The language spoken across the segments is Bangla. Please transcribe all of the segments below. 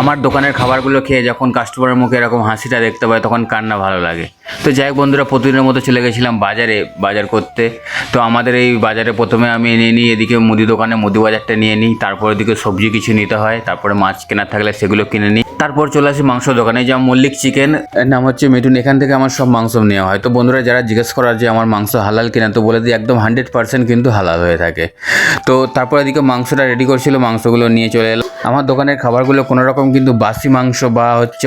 আমার দোকানের খাবারগুলো খেয়ে যখন কাস্টমারের মুখে এরকম হাসিটা দেখতে পাই তখন কার না ভালো লাগে। তো যাই হোক বন্ধুরা, প্রতিদিনের মতো চলে গেছিলাম বাজার করতে। তো আমাদের এই বাজারে প্রথমে আমি নিয়ে নিই এদিকে মুদি দোকানে মুদি বাজারটা নিয়ে নিই, তারপর এদিকে সবজি কিছু নিতে হয়, তারপরে মাছ কেনার থাকলে সেগুলো কিনে নিই, তারপর চলে আসি মাংস দোকানে। যেমন মল্লিক চিকেন, এর নাম হচ্ছে মিঠুন, এখান থেকে আমার সব মাংস নেওয়া হয়। তো বন্ধুরা যারা জিজ্ঞেস করার যে আমার মাংস হালাল কিনা, তো বলে দিই একদম 100% কিন্তু হালাল হয়ে থাকে। তো তারপর এদিকে মাংসটা রেডি করছিল, মাংসগুলো নিয়ে চলে এলো। আমার দোকানের খাবারগুলো কোনো রকম কিন্তু বাসি মাংস বা হচ্ছে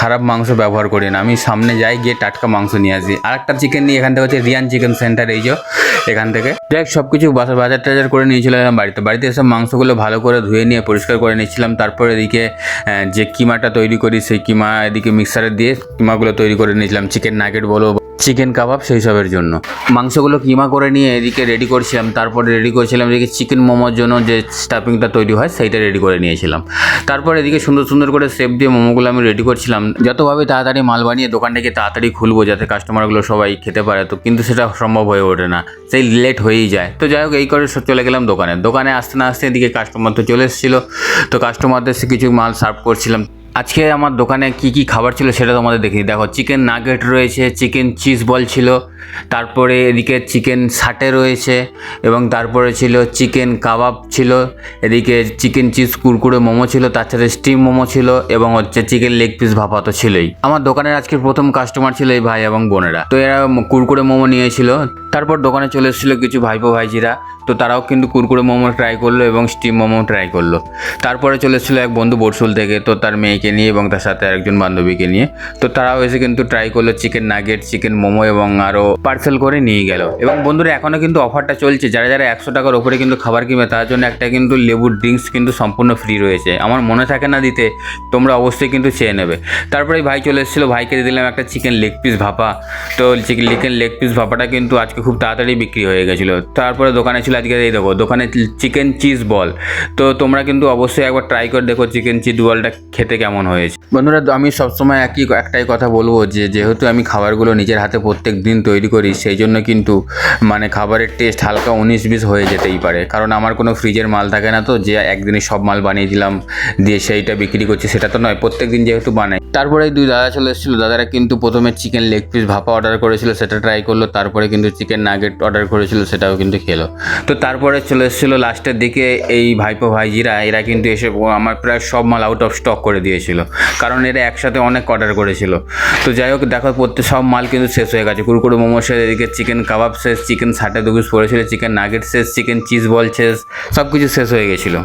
খারাপ মাংস ব্যবহার করি না, আমি সামনে যাই গিয়ে টাটকা মাংস নিয়ে আসি। আরেকটা চিকেন নিয়ে এখান থেকে হচ্ছে রিয়ান চিকেন সেন্টার, এই যে এখান থেকে যাই সব কিছু বাজার টাজার করে নিয়েছিলাম বাড়িতে এসে মাংসগুলো ভালো করে ধুয়ে নিয়ে পরিষ্কার করে নিচ্ছিলাম। তারপর এদিকে যে কিমাটা তৈরি করি সেই কিমা এদিকে মিক্সারে দিয়ে কিমাগুলো তৈরি করে নিয়েছিলাম, চিকেন নাগেট বলো চিকেন কাবাব সেই সবের জন্য। মাংসগুলো কিমা করে নিয়ে এদিকে রেডি করছিলাম, তারপরে রেডি করছিলাম এদিকে চিকেন মোমোর জন্য যে স্টাফিংটা তৈরি হয় সেইটা রেডি করে নিয়েছিলাম। তারপর এদিকে সুন্দর করে শেপ দিয়ে মোমোগুলো আমি রেডি করছিলাম, যতভাবে তাড়াতাড়ি মাল বানিয়ে দোকানটাকে তাড়াতাড়ি খুলবো যাতে কাস্টমারগুলো সবাই খেতে পারে। তো কিন্তু সেটা সম্ভব হয়ে ওঠে না, সেই লেট হয়েই যায়। তো যাই হোক এই করে চলে গেলাম দোকানে আসতে না আসতে এদিকে কাস্টমার তো চলে এসেছিলো। তো কাস্টমারদের কিছু মাল সার্ভ করছিলাম। আজকে আমার দোকানে কি খাবার ছিল সেটা তোমাদের দেখিয়ে দেখো। চিকেন নাগেট রয়েছে, চিকেন চিজ বল ছিল, তারপরে এদিকে চিকেন সাটে রয়েছে, এবং তারপরে ছিল চিকেন কাবাব ছিল, এদিকে চিকেন চিজ কুরকুরে মোমো ছিল, তার সাথে স্টিম মোমো ছিল, এবং হচ্ছে চিকেন লেগ পিস ভাপা তো ছিলই। আমার দোকানের আজকে প্রথম কাস্টমার ছিল এই ভাই এবং বোনেরা। তো এরা কুরকুরে মোমো নিয়েছিল। তারপর দোকানে চলে এসেছিলো কিছু ভাইপো ভাইজিরা, তো তারাও কিন্তু কুরকুরে মোমো ট্রাই করলো এবং স্টিম মোমো ট্রাই করলো। তারপরে চলে এসেছিলো এক বন্ধু বরসুল থেকে, তো তার মেয়েকে নিয়ে এবং তার সাথে আরেকজন বান্ধবীকে নিয়ে। তো তারাও এসে কিন্তু ট্রাই করলো চিকেন নাগেট, চিকেন মোমো, এবং আরও পার্সেল করে নিয়ে গেল। এবং বন্ধুরা এখনও কিন্তু অফারটা চলছে, যারা 100 টাকার ওপরে কিন্তু খাবার কিনবে তার জন্য একটা কিন্তু লেবুর ড্রিঙ্কস কিন্তু সম্পূর্ণ ফ্রি রয়েছে। আমার মনে থাকে না দিতে, তোমরা অবশ্যই কিন্তু চেয়ে নেবে। তারপরে ভাই চলে এসেছিলো, ভাইকে দিয়ে দিলাম একটা চিকেন লেগ পিস ভাপা। তো চিকেন লেগ পিস ভাপাটা কিন্তু আজকে খুব তাড়াতাড়ি বিক্রি হয়ে গেছিলো। তারপরে দোকানে ছিল আজকে এই দেখো দোকানে চিকেন চিজ বল। তো তোমরা কিন্তু অবশ্যই একবার ট্রাই করে দেখো চিকেন চিজ বলটা খেতে কেমন হয়েছে। বন্ধুরা আমি সবসময় একটাই কথা বলবো যে যেহেতু আমি খাবারগুলো নিজের হাতে প্রত্যেক দিন তৈরি করি, সেই জন্য কিন্তু মানে খাবারের টেস্ট হালকা 19-20 হয়ে যেতেই পারে। কারণ আমার কোনো ফ্রিজের মাল থাকে না, তো যে একদিনে সব মাল বানিয়ে দিলাম দিয়ে সেইটা বিক্রি করছি সেটা তো নয়, প্রত্যেক দিন যেহেতু বানাই। তারপরে এই দুই দাদা চলে এসেছিলো, দাদারা কিন্তু প্রথমে চিকেন লেগ পিস ভাপা অর্ডার করেছিল, সেটা ট্রাই করলো। তারপরে কিন্তু চিকেন নাগেট অর্ডার করেছিল, সেটাও কিন্তু খেলো। তো তারপরে চলে এসেছিলো লাস্টের দিকে এই ভাইপো ভাইজিরা, এরা কিন্তু এসে আমার প্রায় সব মাল আউট অফ স্টক করে দিয়েছিল, কারণ এরা একসাথে অনেক অর্ডার করেছিল। তো যাই হোক দেখো সব মাল কিন্তু শেষ হয়ে গেছে। কুরকুরে মোমো শেষ, এদিকে চিকেন কাবাব শেষ, চিকেন সাটে 2 পিস পড়েছিল, চিকেন নাগেট শেষ, চিকেন চিজ বল শেষ, সব কিছু শেষ হয়ে গেছিলো।